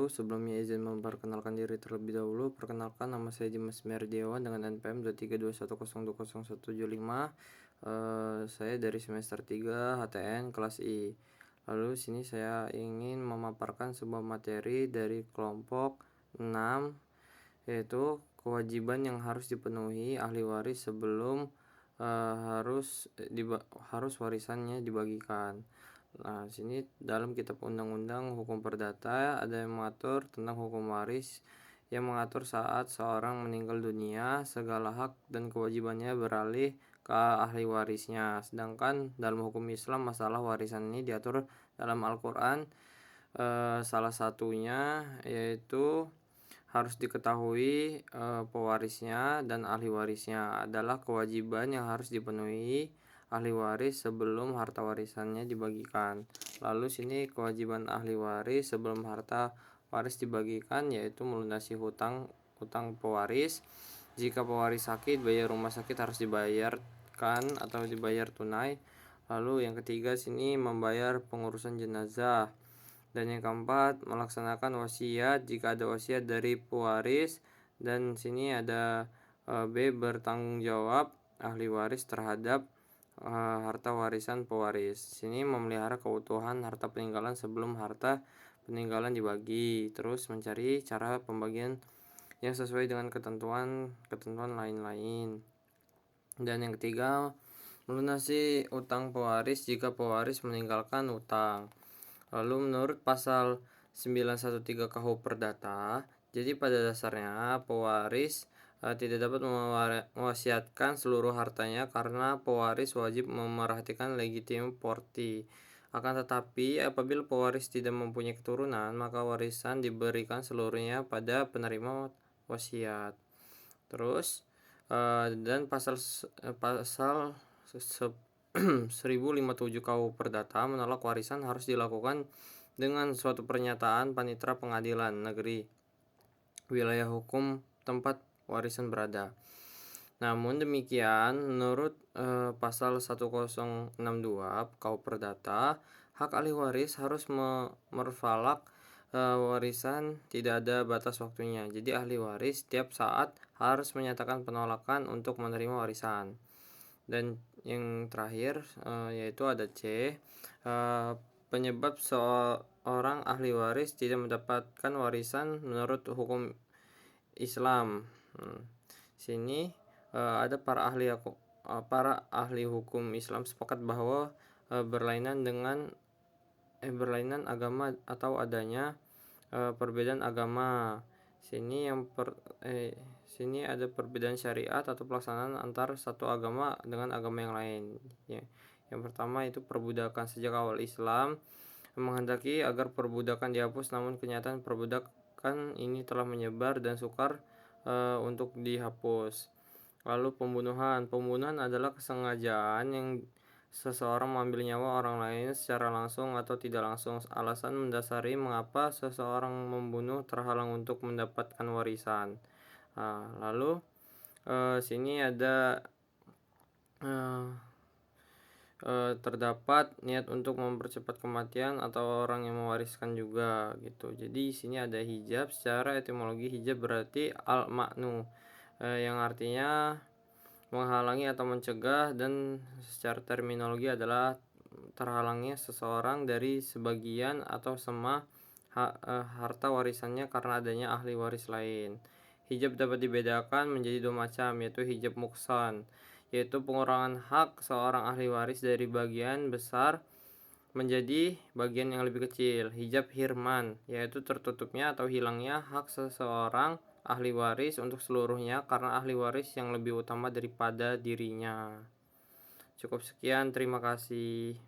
wabarakatuh. Sebelumnya izin memperkenalkan diri terlebih dahulu. Perkenalkan, nama saya Dimas Merdiawan dengan NPM 23210175. Saya dari semester 3 HTN kelas I. Lalu sini saya ingin memaparkan sebuah materi dari kelompok 6, yaitu kewajiban yang harus dipenuhi ahli waris sebelum harus warisannya dibagikan. Nah, sini dalam kitab undang-undang hukum perdata ada yang mengatur tentang hukum waris, yang mengatur saat seorang meninggal dunia, segala hak dan kewajibannya beralih ke ahli warisnya. Sedangkan dalam hukum Islam masalah warisan ini diatur dalam Al-Quran. Salah satunya yaitu harus diketahui pewarisnya dan ahli warisnya adalah kewajiban yang harus dipenuhi ahli waris sebelum harta warisannya dibagikan. Lalu sini kewajiban ahli waris sebelum harta waris dibagikan yaitu melunasi hutang pewaris. Jika pewaris sakit, biaya rumah sakit harus dibayarkan atau dibayar tunai. Lalu yang ketiga sini membayar pengurusan jenazah. Dan yang keempat, melaksanakan wasiat jika ada wasiat dari pewaris. Dan sini ada B, bertanggung jawab ahli waris terhadap harta warisan pewaris. Sini memelihara keutuhan harta peninggalan sebelum harta peninggalan dibagi. Terus mencari cara pembagian yang sesuai dengan ketentuan lain-lain. Dan yang ketiga, melunasi utang pewaris jika pewaris meninggalkan utang. Lalu menurut pasal 913 KUH Perdata, jadi pada dasarnya pewaris tidak dapat mewasiatkan seluruh hartanya karena pewaris wajib memerhatikan legitim porti. Akan tetapi apabila pewaris tidak mempunyai keturunan, maka warisan diberikan seluruhnya pada penerima wasiat. Terus dan pasal 1057 KUH Perdata menolak warisan harus dilakukan dengan suatu pernyataan panitera pengadilan negeri wilayah hukum tempat warisan berada. Namun demikian, menurut pasal 1062 KUH Perdata, hak ahli waris harus merfalak warisan tidak ada batas waktunya. Jadi ahli waris setiap saat harus menyatakan penolakan untuk menerima warisan. Dan yang terakhir yaitu ada C, penyebab seorang ahli waris tidak mendapatkan warisan menurut hukum Islam. Sini ada para ahli hukum Islam sepakat bahwa berlainan agama atau adanya perbedaan agama. Sini ada perbedaan syariat atau pelaksanaan antar satu agama dengan agama yang lain. Yang pertama itu perbudakan. Sejak awal Islam menghendaki agar perbudakan dihapus, namun kenyataan perbudakan ini telah menyebar dan sukar untuk dihapus. Lalu pembunuhan adalah kesengajaan yang seseorang mengambil nyawa orang lain secara langsung atau tidak langsung. Alasan mendasari mengapa seseorang membunuh terhalang untuk mendapatkan warisan. Lalu sini ada terdapat niat untuk mempercepat kematian atau orang yang mewariskan juga gitu. Jadi sini ada hijab. Secara etimologi hijab berarti al-ma'nu, yang artinya menghalangi atau mencegah, dan secara terminologi adalah terhalangnya seseorang dari sebagian atau semua harta warisannya karena adanya ahli waris lain. Hijab dapat dibedakan menjadi dua macam, yaitu hijab muksan, yaitu pengurangan hak seorang ahli waris dari bagian besar menjadi bagian yang lebih kecil. Hijab hirman, yaitu tertutupnya atau hilangnya hak seseorang ahli waris untuk seluruhnya karena ahli waris yang lebih utama daripada dirinya. Cukup sekian, terima kasih.